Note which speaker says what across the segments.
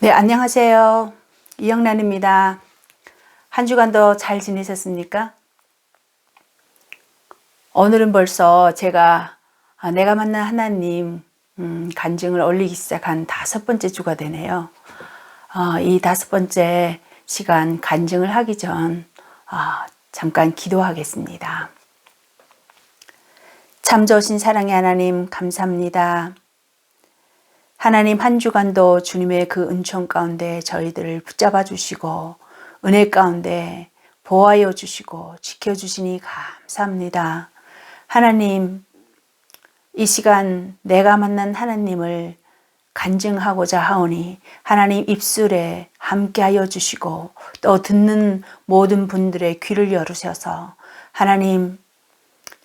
Speaker 1: 네, 안녕하세요. 이영란입니다. 한 주간도 잘 지내셨습니까? 오늘은 벌써 제가 내가 만난 하나님 간증을 올리기 시작한 5번째 주가 되네요. 이 5번째 시간 간증을 하기 전 잠깐 기도하겠습니다. 참 좋으신 사랑의 하나님 감사합니다. 하나님, 한 주간도 주님의 그 은총 가운데 저희들을 붙잡아 주시고 은혜 가운데 보호하여 주시고 지켜주시니 감사합니다. 하나님, 이 시간 내가 만난 하나님을 간증하고자 하오니 하나님 입술에 함께하여 주시고 또 듣는 모든 분들의 귀를 열으셔서 하나님,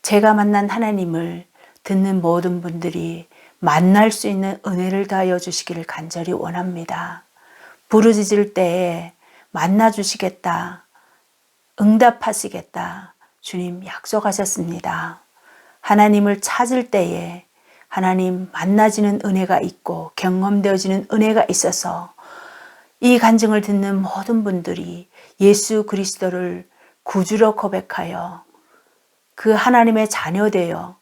Speaker 1: 제가 만난 하나님을 듣는 모든 분들이 만날 수 있는 은혜를 다하여 주시기를 간절히 원합니다. 부르짖을 때에 만나 주시겠다, 응답하시겠다 주님 약속하셨습니다. 하나님을 찾을 때에 하나님 만나지는 은혜가 있고 경험되어지는 은혜가 있어서 이 간증을 듣는 모든 분들이 예수 그리스도를 구주로 고백하여 그 하나님의 자녀 되어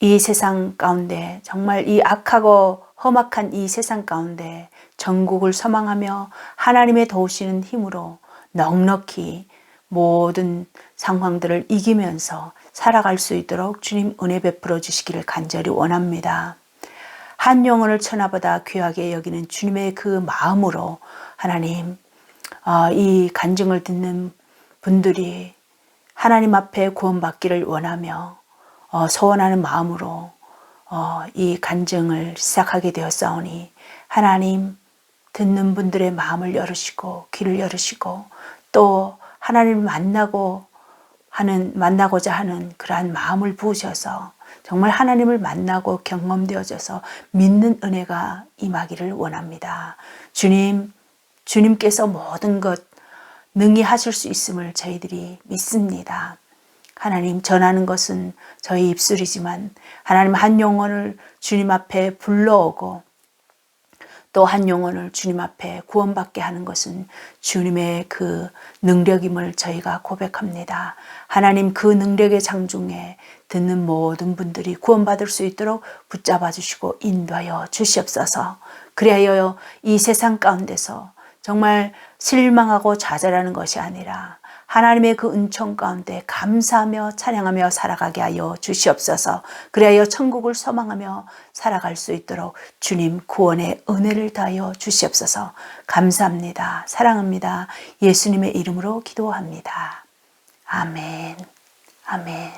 Speaker 1: 이 세상 가운데, 정말 이 악하고 험악한 이 세상 가운데 전국을 소망하며 하나님의 도우시는 힘으로 넉넉히 모든 상황들을 이기면서 살아갈 수 있도록 주님 은혜 베풀어 주시기를 간절히 원합니다. 한 영혼을 천하보다 귀하게 여기는 주님의 그 마음으로 하나님, 이 간증을 듣는 분들이 하나님 앞에 구원받기를 원하며 소원하는 마음으로 이 간증을 시작하게 되었사오니 하나님, 듣는 분들의 마음을 열으시고 귀를 열으시고 또 하나님을 만나고자 하는 그러한 마음을 부으셔서 정말 하나님을 만나고 경험되어져서 믿는 은혜가 임하기를 원합니다. 주님께서 모든 것 능히 하실 수 있음을 저희들이 믿습니다. 하나님, 전하는 것은 저희 입술이지만 하나님, 한 영혼을 주님 앞에 불러오고 또 한 영혼을 주님 앞에 구원받게 하는 것은 주님의 그 능력임을 저희가 고백합니다. 하나님, 그 능력의 장중에 듣는 모든 분들이 구원받을 수 있도록 붙잡아 주시고 인도하여 주시옵소서. 그리하여 이 세상 가운데서 정말 실망하고 좌절하는 것이 아니라 하나님의 그 은총 가운데 감사하며 찬양하며 살아가게 하여 주시옵소서. 그리하여 천국을 소망하며 살아갈 수 있도록 주님 구원의 은혜를 다하여 주시옵소서. 감사합니다. 사랑합니다. 예수님의 이름으로 기도합니다. 아멘. 아멘.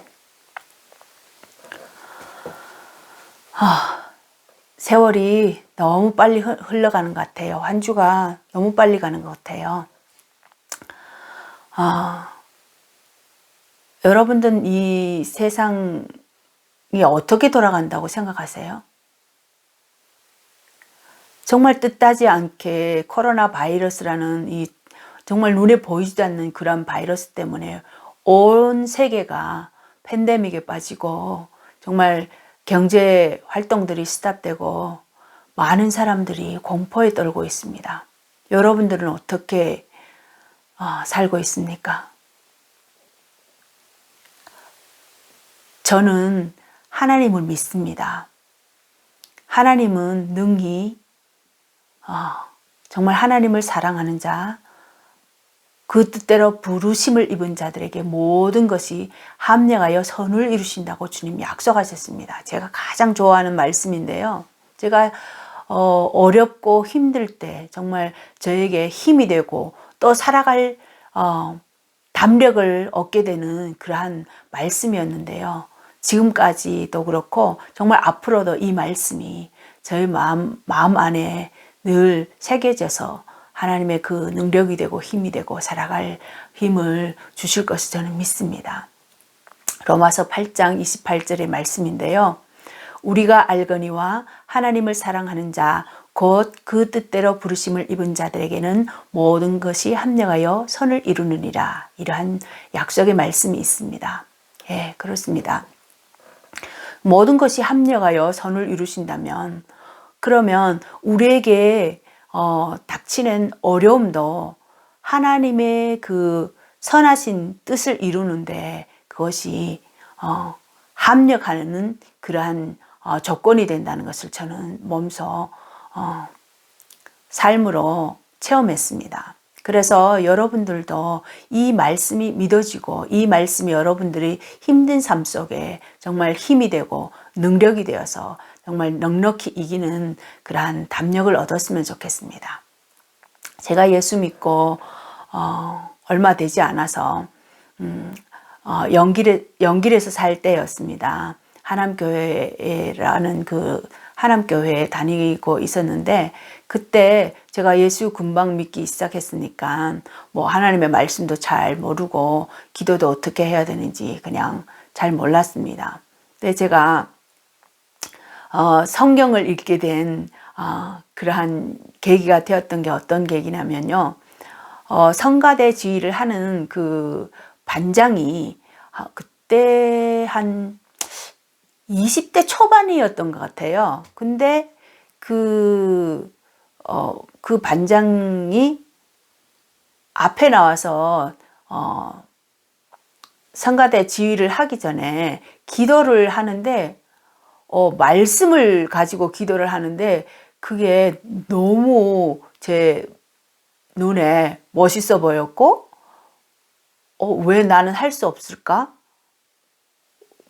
Speaker 1: 세월이 너무 빨리 흘러가는 것 같아요. 한 주가 너무 빨리 가는 것 같아요. 여러분들은 이 세상이 어떻게 돌아간다고 생각하세요? 정말 뜻하지 않게 코로나 바이러스라는 이 정말 눈에 보이지도 않는 그런 바이러스 때문에 온 세계가 팬데믹에 빠지고 정말 경제 활동들이 스탑되고 많은 사람들이 공포에 떨고 있습니다. 여러분들은 어떻게 살고 있습니까? 저는 하나님을 믿습니다. 하나님은 능히 정말 하나님을 사랑하는 자, 그 뜻대로 부르심을 입은 자들에게 모든 것이 합력하여 선을 이루신다고 주님 약속하셨습니다. 제가 가장 좋아하는 말씀인데요. 제가 어렵고 힘들 때 정말 저에게 힘이 되고 또 살아갈 담력을 얻게 되는 그러한 말씀이었는데요. 지금까지도 그렇고 정말 앞으로도 이 말씀이 저희 마음 안에 늘 새겨져서 하나님의 그 능력이 되고 힘이 되고 살아갈 힘을 주실 것을 저는 믿습니다. 로마서 8장 28절의 말씀인데요. 우리가 알거니와 하나님을 사랑하는 자 곧 그 뜻대로 부르심을 입은 자들에게는 모든 것이 합력하여 선을 이루느니라. 이러한 약속의 말씀이 있습니다. 예, 그렇습니다. 모든 것이 합력하여 선을 이루신다면 그러면 우리에게 닥치는 어려움도 하나님의 그 선하신 뜻을 이루는데 그것이 합력하는 그러한 조건이 된다는 것을 저는 몸소 삶으로 체험했습니다. 그래서 여러분들도 이 말씀이 믿어지고 이 말씀이 여러분들이 힘든 삶 속에 정말 힘이 되고 능력이 되어서 정말 넉넉히 이기는 그러한 담력을 얻었으면 좋겠습니다. 제가 예수 믿고 얼마 되지 않아서 영길에서 살 때였습니다. 하남교회라는 그 하남교회에 다니고 있었는데 그때 제가 예수 금방 믿기 시작했으니까 뭐 하나님의 말씀도 잘 모르고 기도도 어떻게 해야 되는지 그냥 잘 몰랐습니다. 근데 제가 성경을 읽게 된 그러한 계기가 되었던 게 어떤 계기냐면요. 성가대 지휘를 하는 그 반장이 그때 한 20대 초반이었던 것 같아요. 근데 그 반장이 앞에 나와서 성가대 지휘를 하기 전에 기도를 하는데 말씀을 가지고 기도를 하는데 그게 너무 제 눈에 멋있어 보였고 왜 나는 할 수 없을까?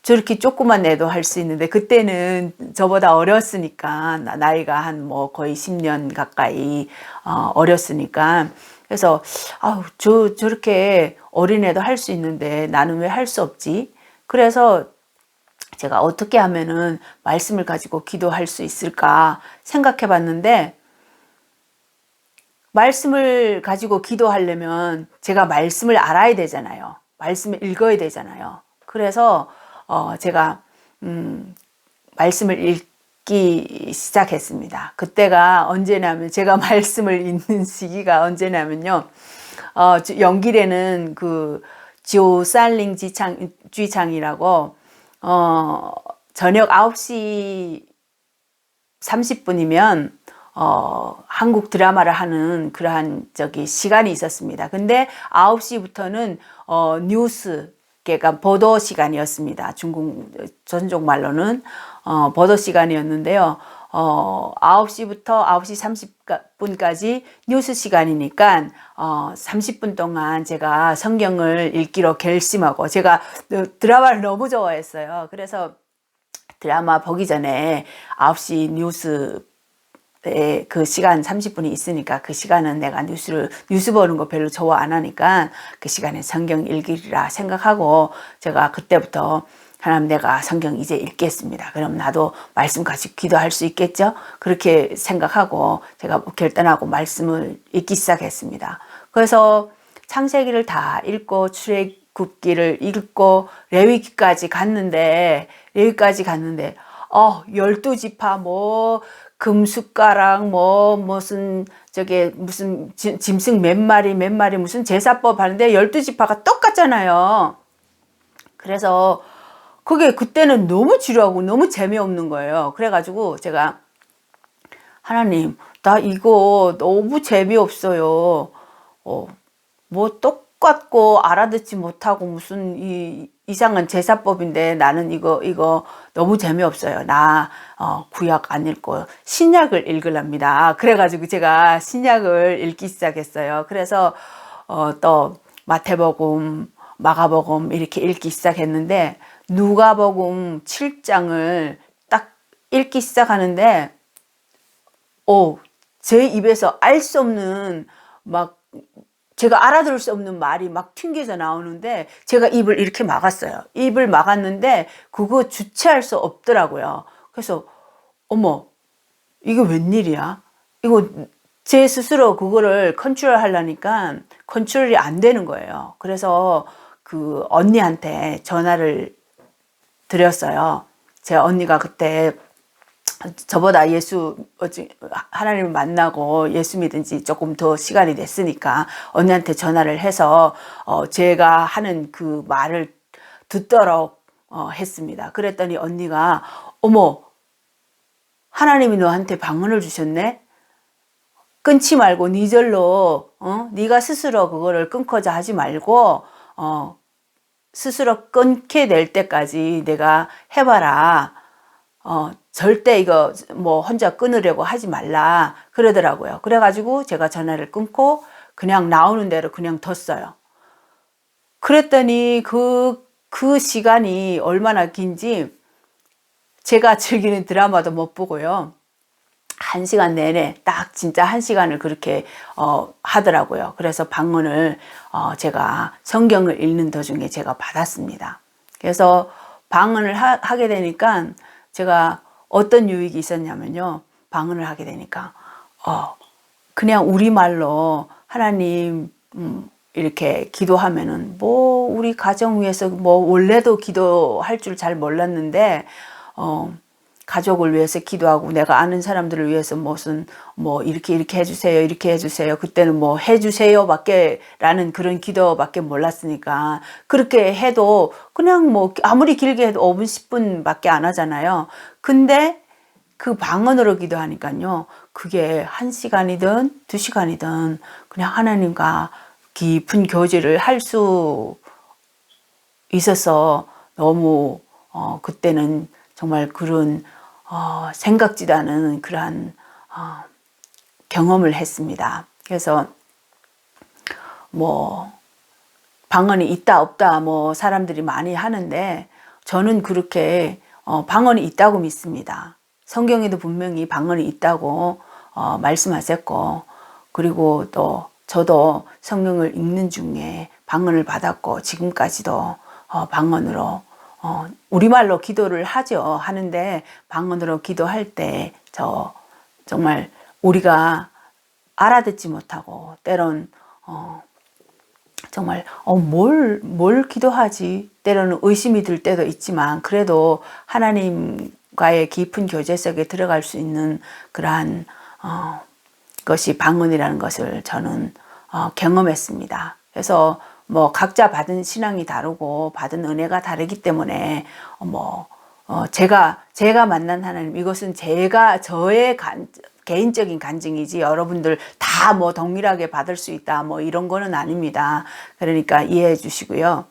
Speaker 1: 저렇게 조그만 애도 할 수 있는데 그때는 저보다 어렸으니까 나이가 한 뭐 거의 10년 가까이 어렸으니까 그래서 저렇게 어린애도 할 수 있는데 나는 왜 할 수 없지? 그래서 제가 어떻게 하면은 말씀을 가지고 기도할 수 있을까 생각해 봤는데 말씀을 가지고 기도하려면 제가 말씀을 알아야 되잖아요. 말씀을 읽어야 되잖아요. 그래서 제가 말씀을 읽기 시작했습니다. 그때가 언제냐면 제가 말씀을 읽는 시기가 언제냐면요. 영길에는 그 지오살링 쥐창이라고 저녁 9시 30분이면 한국 드라마를 하는 그러한 시간이 있었습니다. 근데 9시부터는 뉴스 그러니까 보도 시간이었습니다. 중국 전종 말로는 보도 시간이었는데요. 9시부터 9시 30분까지 뉴스 시간이니까 30분 동안 제가 성경을 읽기로 결심하고 제가 드라마를 너무 좋아했어요. 그래서 드라마 보기 전에 9시 뉴스 그 시간 30분이 있으니까 그 시간은 내가 뉴스 보는 거 별로 좋아 안 하니까 그 시간에 성경 읽으리라 생각하고 제가 그때부터 하나님 내가 성경 이제 읽겠습니다. 그럼 나도 말씀 가지고 기도할 수 있겠죠? 그렇게 생각하고 제가 결단하고 말씀을 읽기 시작했습니다. 그래서 창세기를 다 읽고 출애굽기를 읽고 레위기까지 갔는데 12지파 뭐 금숟가락 무슨 짐승 몇 마리 무슨 제사법 하는데 12지파가 똑같잖아요. 그래서 그게 그때는 너무 지루하고 너무 재미없는 거예요. 그래가지고 제가 하나님 나 이거 너무 재미없어요. 뭐 똑같고 알아듣지 못하고 무슨 이상한 제사법인데 나는 이거 너무 재미없어요. 나 구약 안 읽고 신약을 읽으랍니다. 그래가지고 제가 신약을 읽기 시작했어요. 그래서 또 마태복음, 마가복음 이렇게 읽기 시작했는데 누가복음 7장을 딱 읽기 시작하는데 제 입에서 알 수 없는 제가 알아들을 수 없는 말이 막 튕겨져 나오는데 제가 입을 이렇게 막았어요. 입을 막았는데 그거 주체할 수 없더라고요. 그래서 어머 이게 웬일이야? 이거 제 스스로 그거를 컨트롤 하려니까 컨트롤이 안 되는 거예요. 그래서 그 언니한테 전화를 드렸어요. 제 언니가 그때 저보다 하나님을 만나고 예수 믿은 지 조금 더 시간이 됐으니까 언니한테 전화를 해서 제가 하는 그 말을 듣도록 했습니다. 그랬더니 언니가 어머 하나님이 너한테 방언을 주셨네? 끊지 말고 네 절로 네가 스스로 그거를 끊고자 하지 말고 스스로 끊게 될 때까지 내가 해봐라. 절대 이거 뭐 혼자 끊으려고 하지 말라 그러더라고요. 그래가지고 제가 전화를 끊고 그냥 나오는 대로 그냥 뒀어요. 그랬더니 그 시간이 얼마나 긴지 제가 즐기는 드라마도 못 보고요. 1시간 내내 딱 진짜 1시간을 그렇게 하더라고요. 그래서 방언을 제가 성경을 읽는 도중에 제가 받았습니다. 그래서 방언을 하게 되니까 제가 어떤 유익이 있었냐면요. 방언을 하게 되니까 그냥 우리말로 하나님 이렇게 기도하면은 뭐 우리 가정 위해서 뭐 원래도 기도할 줄 잘 몰랐는데 가족을 위해서 기도하고 내가 아는 사람들을 위해서 무슨 뭐 이렇게 해주세요 이렇게 해주세요 그때는 뭐 해주세요 밖에 라는 그런 기도밖에 몰랐으니까 그렇게 해도 그냥 뭐 아무리 길게 해도 5분 10분 밖에 안 하잖아요. 근데 그 방언으로 기도하니까요 그게 1시간이든 2시간이든 그냥 하나님과 깊은 교제를 할 수 있어서 너무 그때는 정말 그런 생각지도 않은 그러한 경험을 했습니다. 그래서 뭐 방언이 있다 없다 뭐 사람들이 많이 하는데 저는 그렇게 방언이 있다고 믿습니다. 성경에도 분명히 방언이 있다고 말씀하셨고 그리고 또 저도 성경을 읽는 중에 방언을 받았고 지금까지도 방언으로 우리말로 기도를 하는데 방언으로 기도할 때 정말 우리가 알아듣지 못하고 때론 정말 뭘 기도하지 때로는 의심이 들 때도 있지만 그래도 하나님과의 깊은 교제 속에 들어갈 수 있는 그러한 것이 방언이라는 것을 저는 경험했습니다. 그래서 뭐 각자 받은 신앙이 다르고 받은 은혜가 다르기 때문에 제가 만난 하나님 이것은 저의 개인적인 간증이지 여러분들 다 뭐 동일하게 받을 수 있다 뭐 이런 거는 아닙니다. 그러니까 이해해 주시고요.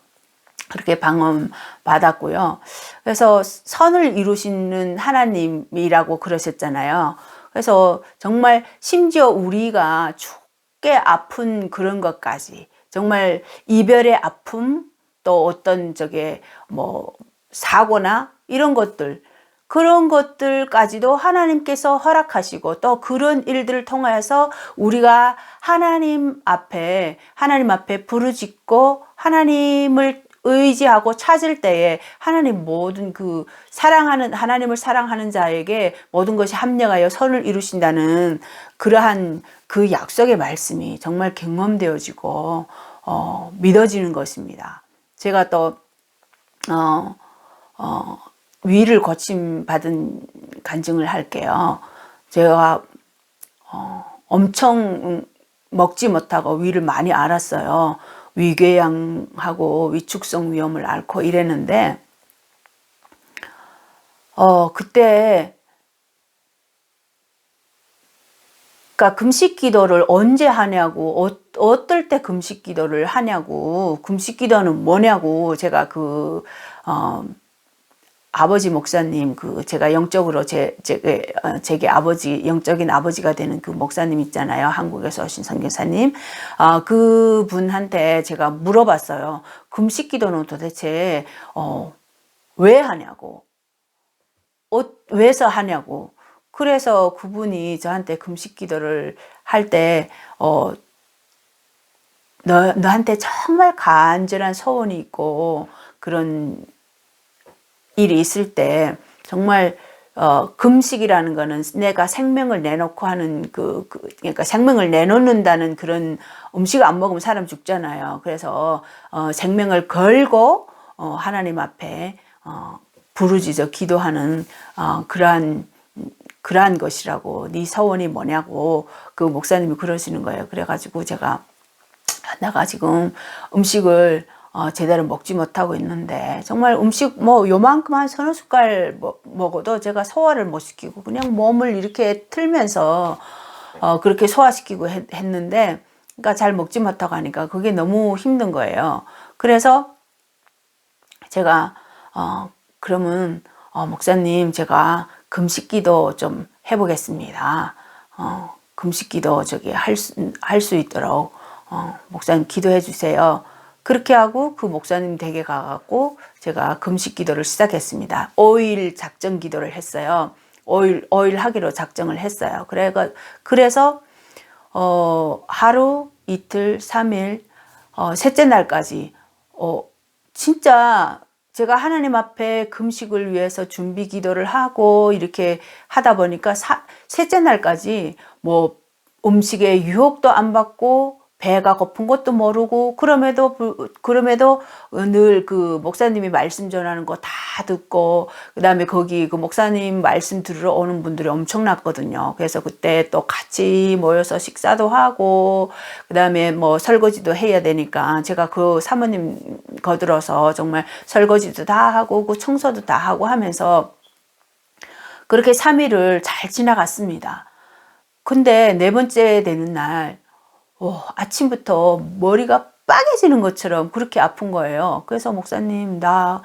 Speaker 1: 그렇게 방언 받았고요. 그래서 선을 이루시는 하나님이라고 그러셨잖아요. 그래서 정말 심지어 우리가 죽게 아픈 그런 것까지 정말 이별의 아픔 또 어떤 뭐 사고나 이런 것들 그런 것들까지도 하나님께서 허락하시고 또 그런 일들을 통하여서 우리가 하나님 앞에 부르짖고 하나님을 의지하고 찾을 때에 하나님 모든 하나님을 사랑하는 자에게 모든 것이 합력하여 선을 이루신다는 그러한 그 약속의 말씀이 정말 경험되어지고 믿어지는 것입니다. 제가 또 위를 고침 받은 간증을 할게요. 제가 엄청 먹지 못하고 위를 많이 앓았어요. 위궤양하고 위축성 위염을 앓고 이랬는데 그때 그러니까 금식 기도를 언제 하냐고 어떨 때 금식 기도를 하냐고 금식 기도는 뭐냐고 제가 아버지 목사님 제가 영적으로 제게 아버지 영적인 아버지가 되는 그 목사님 있잖아요. 한국에서 오신 선교사님 그분한테 제가 물어봤어요. 금식 기도는 도대체 왜 하냐고 왜서 하냐고. 그래서 그분이 저한테 금식 기도를 할 때 너한테 정말 간절한 소원이 있고 그런 일이 있을 때 정말 금식이라는 거는 내가 생명을 내놓고 하는 그러니까 생명을 내놓는다는 그런 음식 안 먹으면 사람 죽잖아요. 그래서 생명을 걸고 하나님 앞에 부르짖어 기도하는 그러한 것이라고 네 소원이 뭐냐고 그 목사님이 그러시는 거예요. 그래가지고 내가 지금 음식을 제대로 먹지 못하고 있는데 정말 음식 뭐 요만큼 한 서너 숟갈 먹어도 제가 소화를 못 시키고 그냥 몸을 이렇게 틀면서 그렇게 소화시키고 했는데, 그러니까 잘 먹지 못하고 하니까 그게 너무 힘든 거예요. 그래서 제가 그러면 목사님, 제가 금식기도 좀 해보겠습니다. 금식기도 할 수 있도록 목사님 기도해 주세요. 그렇게 하고 그 목사님 댁에 가갖고 제가 금식기도를 시작했습니다. 5일 작정 기도를 했어요. 5일 하기로 작정을 했어요. 그래서 하루, 이틀, 3일, 셋째 날까지 진짜 제가 하나님 앞에 금식을 위해서 준비 기도를 하고 이렇게 하다 보니까 셋째 날까지 뭐 음식에 유혹도 안 받고 배가 고픈 것도 모르고 그럼에도 늘 그 목사님이 말씀 전하는 거 다 듣고 그다음에 거기 그 목사님 말씀 들으러 오는 분들이 엄청났거든요. 그래서 그때 또 같이 모여서 식사도 하고 그다음에 뭐 설거지도 해야 되니까 제가 그 사모님 거들어서 정말 설거지도 다 하고 그 청소도 다 하고 하면서 그렇게 3일을 잘 지나갔습니다. 근데 네 번째 되는 날 아침부터 머리가 빠개지는 것처럼 그렇게 아픈 거예요. 그래서 목사님, 나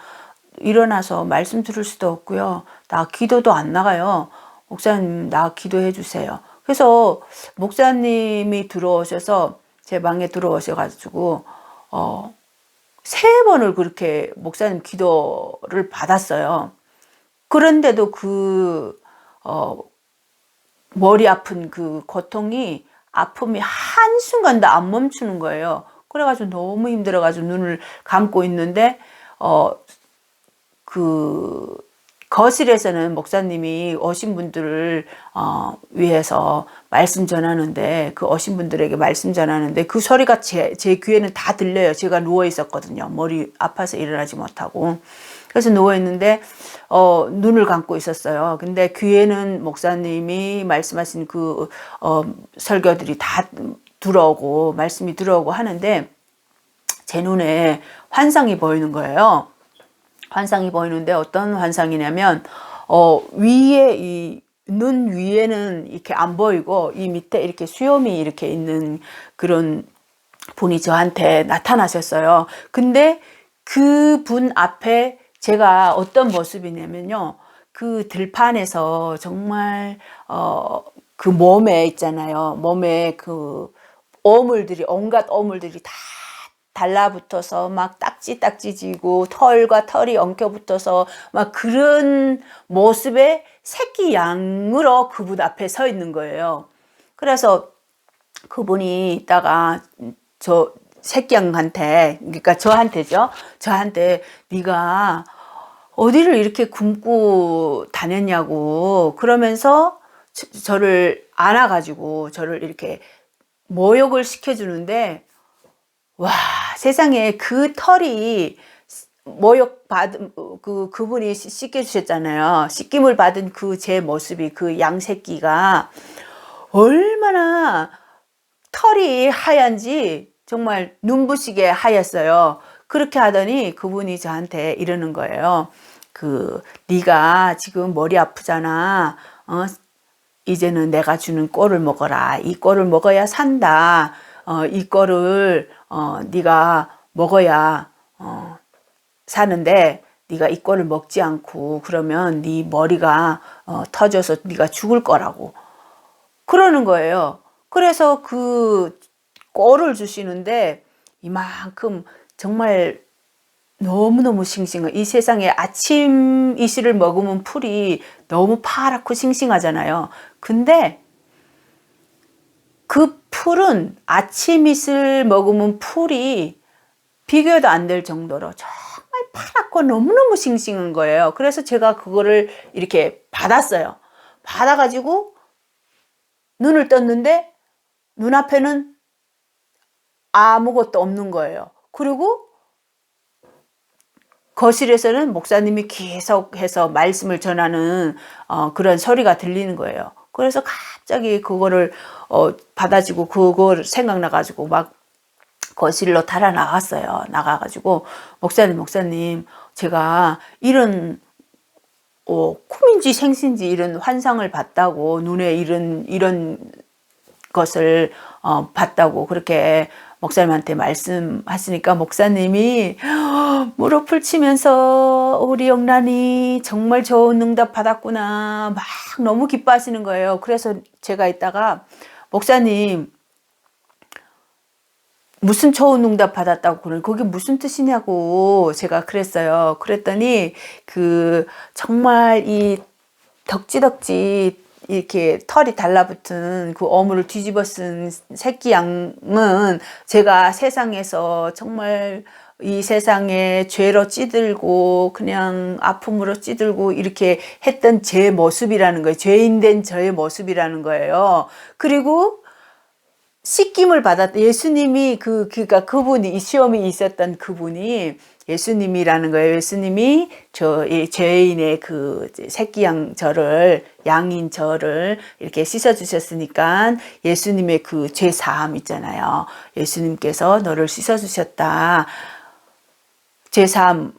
Speaker 1: 일어나서 말씀 들을 수도 없고요. 나 기도도 안 나가요. 목사님, 나 기도해 주세요. 그래서 목사님이 들어오셔서 제 방에 들어오셔가지고 3번을 그렇게 목사님 기도를 받았어요. 그런데도 머리 아픈 그 고통이 아픔이 한순간도 안 멈추는 거예요. 그래가지고 너무 힘들어가지고 눈을 감고 있는데 그 거실에서는 목사님이 오신 분들을 위해서 말씀 전하는데 그 오신 분들에게 말씀 전하는데 그 소리가 제 귀에는 다 들려요. 제가 누워 있었거든요. 머리 아파서 일어나지 못하고. 그래서 누워 있는데 눈을 감고 있었어요. 근데 귀에는 목사님이 말씀하신 그 설교들이 다 들어오고 말씀이 들어오고 하는데 제 눈에 환상이 보이는 거예요. 환상이 보이는데 어떤 환상이냐면 위에 눈 위에는 이렇게 안 보이고 이 밑에 이렇게 수염이 이렇게 있는 그런 분이 저한테 나타나셨어요. 근데 그 분 앞에 제가 어떤 모습이냐면요. 그 들판에서 정말 그 몸에 있잖아요. 몸에 그 온갖 오물들이 다 달라붙어서 막 딱지 지고 털과 털이 엉켜붙어서 막 그런 모습의 새끼 양으로 그분 앞에 서 있는 거예요. 그래서 그분이 있다가 저 새끼 양한테, 그러니까 저한테죠. 저한테 네가 어디를 이렇게 굶고 다녔냐고 그러면서 저를 안아가지고 저를 이렇게 모욕을 시켜주는데 와, 세상에 그 털이 모욕받은 그분이 씻겨주셨잖아요. 씻김을 받은 그 제 모습이 그 양새끼가 얼마나 털이 하얀지 정말 눈부시게 하였어요. 그렇게 하더니 그분이 저한테 이러는 거예요. 네가 지금 머리 아프잖아. 이제는 내가 주는 꼴을 먹어라. 이 꼴을 먹어야 산다. 이 꼴을 네가 먹어야 사는데 네가 이 꼴을 먹지 않고 그러면 네 머리가 터져서 네가 죽을 거라고 그러는 거예요. 그래서 그 꼴을 주시는데 이만큼 정말 너무너무 싱싱해. 이 세상에 아침 이슬을 먹으면 풀이 너무 파랗고 싱싱하잖아요. 근데 그 풀은 아침 이슬 먹으면 풀이 비교도 안 될 정도로 정말 파랗고 너무너무 싱싱한 거예요. 그래서 제가 그거를 이렇게 받았어요. 받아가지고 눈을 떴는데 눈앞에는 아무것도 없는 거예요. 그리고 거실에서는 목사님이 계속해서 말씀을 전하는 그런 소리가 들리는 거예요. 그래서 갑자기 그거를 받아지고 그걸 생각나가지고 막 거실로 달아나갔어요. 나가가지고 목사님 제가 이런 꿈인지 생신지 이런 환상을 봤다고 눈에 이런 것을 봤다고 그렇게 목사님한테 말씀하시니까 목사님이 무릎을 치면서 우리 영란이 정말 좋은 응답 받았구나 막 너무 기뻐하시는 거예요. 그래서 제가 이따가 목사님 무슨 좋은 응답 받았다고 그러는 그게 무슨 뜻이냐고 제가 그랬어요. 그랬더니 정말 이 덕지덕지 이렇게 털이 달라붙은 그 어물을 뒤집어 쓴 새끼 양은 제가 세상에서 정말 이 세상에 죄로 찌들고 그냥 아픔으로 찌들고 이렇게 했던 제 모습이라는 거예요. 죄인 된 저의 모습이라는 거예요. 그리고 씻김을 받았다. 예수님이 그러니까 그분이 이 시험이 있었던 그분이 예수님이라는 거예요. 예수님이 죄인의 새끼 양인 저를 이렇게 씻어 주셨으니까 예수님의 그 죄 사함 있잖아요. 예수님께서 너를 씻어 주셨다. 죄 사함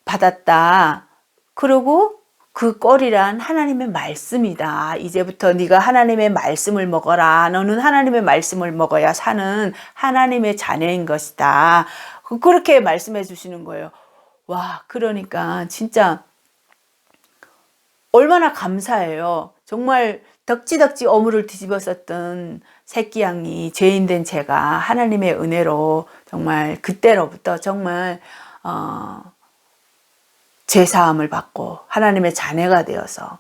Speaker 1: 받았다. 그리고 그 꼴이란 하나님의 말씀이다. 이제부터 네가 하나님의 말씀을 먹어라. 너는 하나님의 말씀을 먹어야 사는 하나님의 자녀인 것이다. 그렇게 말씀해 주시는 거예요. 와, 그러니까 진짜 얼마나 감사해요. 정말 덕지덕지 어물을 뒤집어 썼던 새끼 양이 죄인 된 제가 하나님의 은혜로 정말 그때로부터 정말 죄사함을 받고 하나님의 자녀가 되어서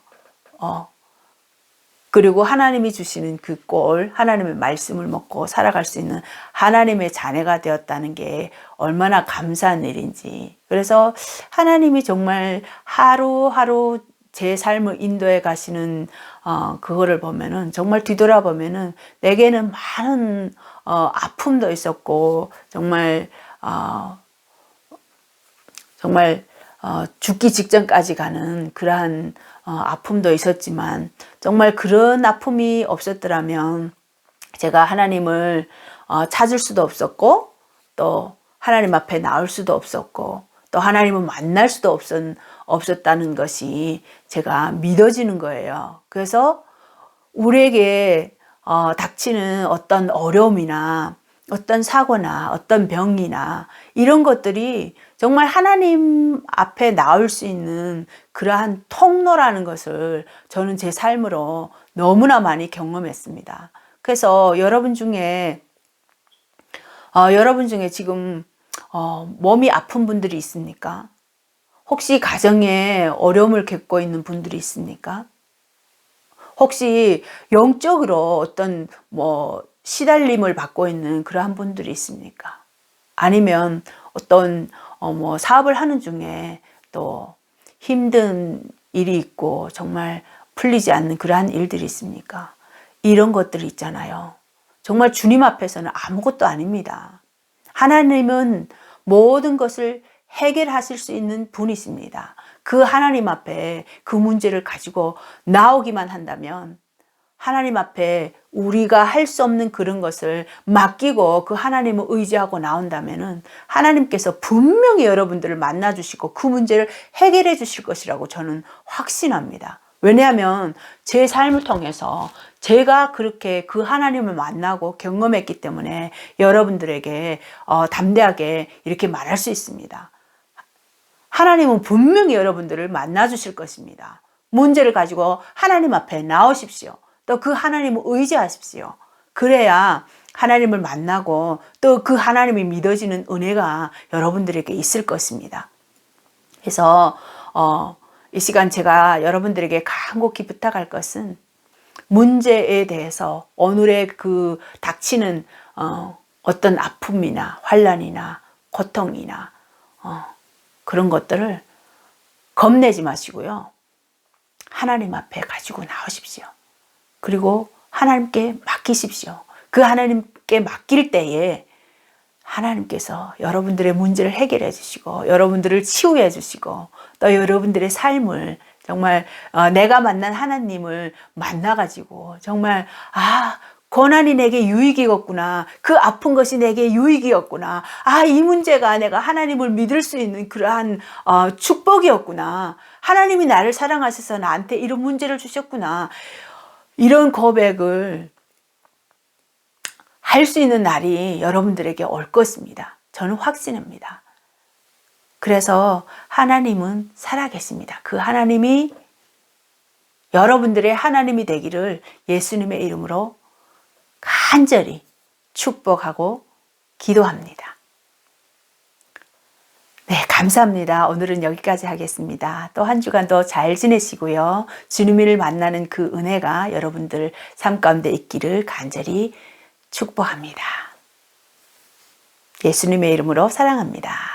Speaker 1: 그리고 하나님이 주시는 그 꼴 하나님의 말씀을 먹고 살아갈 수 있는 하나님의 자녀가 되었다는 게 얼마나 감사한 일인지. 그래서 하나님이 정말 하루하루 제 삶을 인도해 가시는 그거를 보면은 정말 뒤돌아보면은 내게는 많은 아픔도 있었고 정말 죽기 직전까지 가는 그러한 아픔도 있었지만 정말 그런 아픔이 없었더라면 제가 하나님을 찾을 수도 없었고 또 하나님 앞에 나올 수도 없었고 또 하나님을 만날 수도 없었다는 것이 제가 믿어지는 거예요. 그래서 우리에게 닥치는 어떤 어려움이나 어떤 사고나 어떤 병이나 이런 것들이 정말 하나님 앞에 나올 수 있는 그러한 통로라는 것을 저는 제 삶으로 너무나 많이 경험했습니다. 그래서 여러분 중에 지금 몸이 아픈 분들이 있습니까? 혹시 가정에 어려움을 겪고 있는 분들이 있습니까? 혹시 영적으로 어떤 시달림을 받고 있는 그러한 분들이 있습니까? 아니면 어떤 사업을 하는 중에 또 힘든 일이 있고 정말 풀리지 않는 그러한 일들이 있습니까? 이런 것들이 있잖아요. 정말 주님 앞에서는 아무것도 아닙니다. 하나님은 모든 것을 해결하실 수 있는 분이십니다. 그 하나님 앞에 그 문제를 가지고 나오기만 한다면 하나님 앞에 우리가 할 수 없는 그런 것을 맡기고 그 하나님을 의지하고 나온다면은 하나님께서 분명히 여러분들을 만나 주시고 그 문제를 해결해 주실 것이라고 저는 확신합니다. 왜냐하면 제 삶을 통해서 제가 그렇게 그 하나님을 만나고 경험했기 때문에 여러분들에게 담대하게 이렇게 말할 수 있습니다. 하나님은 분명히 여러분들을 만나 주실 것입니다. 문제를 가지고 하나님 앞에 나오십시오. 또 그 하나님을 의지하십시오. 그래야 하나님을 만나고 또 그 하나님이 믿어지는 은혜가 여러분들에게 있을 것입니다. 그래서 이 시간 제가 여러분들에게 간곡히 부탁할 것은 문제에 대해서 오늘의 그 닥치는 어떤 아픔이나 환난이나 고통이나 그런 것들을 겁내지 마시고요. 하나님 앞에 가지고 나오십시오. 그리고 하나님께 맡기십시오. 그 하나님께 맡길 때에 하나님께서 여러분들의 문제를 해결해 주시고 여러분들을 치유해 주시고 또 여러분들의 삶을 정말 내가 만난 하나님을 만나가지고 정말 고난이 내게 유익이었구나. 그 아픈 것이 내게 유익이었구나. 이 문제가 내가 하나님을 믿을 수 있는 그러한 축복이었구나. 하나님이 나를 사랑하셔서 나한테 이런 문제를 주셨구나. 이런 고백을 알 수 있는 날이 여러분들에게 올 것입니다. 저는 확신합니다. 그래서 하나님은 살아계십니다. 그 하나님이 여러분들의 하나님이 되기를 예수님의 이름으로 간절히 축복하고 기도합니다. 네, 감사합니다. 오늘은 여기까지 하겠습니다. 또 한 주간도 잘 지내시고요. 주님을 만나는 그 은혜가 여러분들 삶 가운데 있기를 간절히 축복합니다. 예수님의 이름으로 사랑합니다.